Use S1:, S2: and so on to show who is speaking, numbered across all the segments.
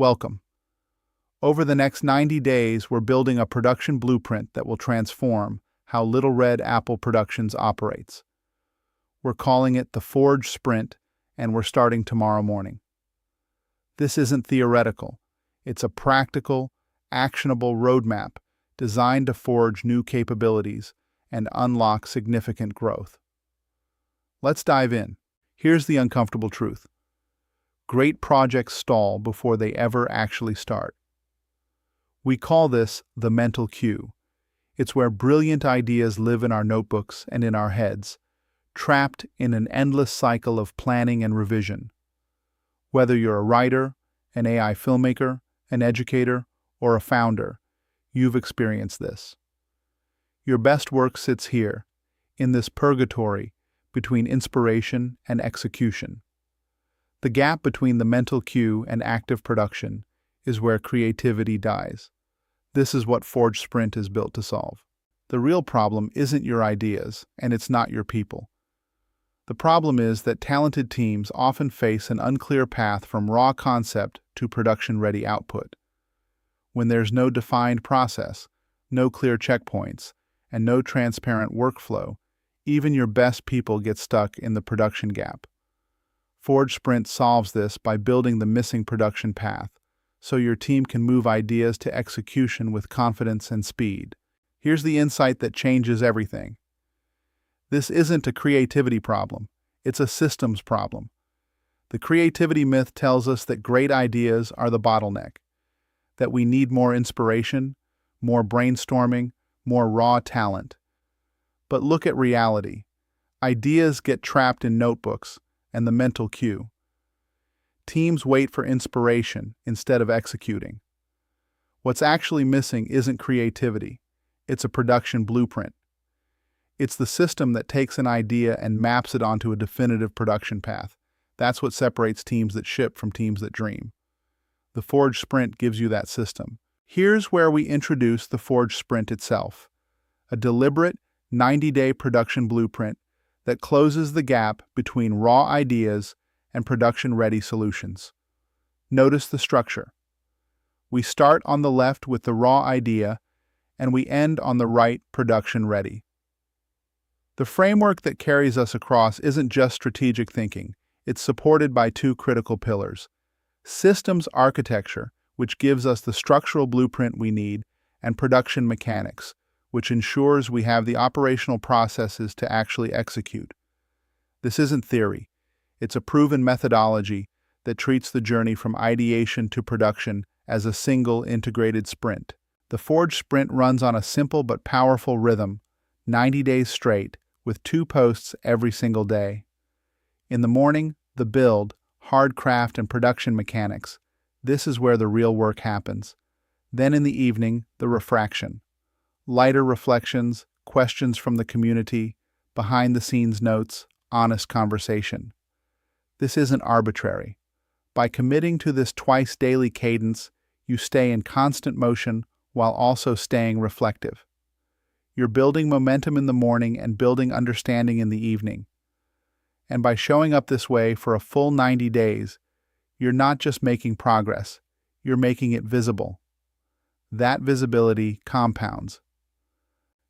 S1: Welcome. Over the next 90 days, we're building a production blueprint that will transform how Little Red Apple Productions operates. We're calling it the Forge Sprint, and we're starting tomorrow morning. This isn't theoretical. It's a practical, actionable roadmap designed to forge new capabilities and unlock significant growth. Let's dive in. Here's the uncomfortable truth. Great projects stall before they ever actually start. We call this the mental queue. It's where brilliant ideas live in our notebooks and in our heads, trapped in an endless cycle of planning and revision. Whether you're a writer, an AI filmmaker, an educator, or a founder, you've experienced this. Your best work sits here, in this purgatory between inspiration and execution. The gap between the mental queue and active production is where creativity dies. This is what Forge Sprint is built to solve. The real problem isn't your ideas, and it's not your people. The problem is that talented teams often face an unclear path from raw concept to production-ready output. When there's no defined process, no clear checkpoints, and no transparent workflow, even your best people get stuck in the production gap. Forge Sprint solves this by building the missing production path, so your team can move ideas to execution with confidence and speed. Here's the insight that changes everything. This isn't a creativity problem, it's a systems problem. The creativity myth tells us that great ideas are the bottleneck, that we need more inspiration, more brainstorming, more raw talent. But look at reality. Ideas get trapped in notebooks and the mental queue. Teams wait for inspiration instead of executing. What's actually missing isn't creativity, it's a production blueprint. It's the system that takes an idea and maps it onto a definitive production path. That's what separates teams that ship from teams that dream. The Forge Sprint gives you that system. Here's where we introduce the Forge Sprint itself, a deliberate 90-day production blueprint that closes the gap between raw ideas and production-ready solutions. Notice the structure. We start on the left with the raw idea, and we end on the right, production-ready. The framework that carries us across isn't just strategic thinking. It's supported by two critical pillars: systems architecture, which gives us the structural blueprint we need, and production mechanics, which ensures we have the operational processes to actually execute. This isn't theory. It's a proven methodology that treats the journey from ideation to production as a single integrated sprint. The Forge Sprint runs on a simple but powerful rhythm, 90 days straight, with 2 posts every single day. In the morning, the build, hard craft, and production mechanics. This is where the real work happens. Then in the evening, the refraction. Lighter reflections, questions from the community, behind-the-scenes notes, honest conversation. This isn't arbitrary. By committing to this twice-daily cadence, you stay in constant motion while also staying reflective. You're building momentum in the morning and building understanding in the evening. And by showing up this way for a full 90 days, you're not just making progress, you're making it visible. That visibility compounds.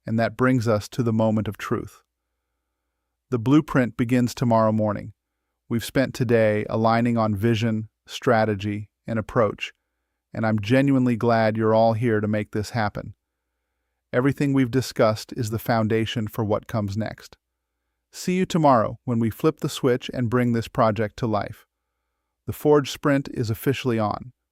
S1: And that brings us to the moment of truth. The blueprint begins tomorrow morning. We've spent today aligning on vision, strategy, and approach, and I'm genuinely glad you're all here to make this happen. Everything we've discussed is the foundation for what comes next. See you tomorrow when we flip the switch and bring this project to life. The Forge Sprint is officially on.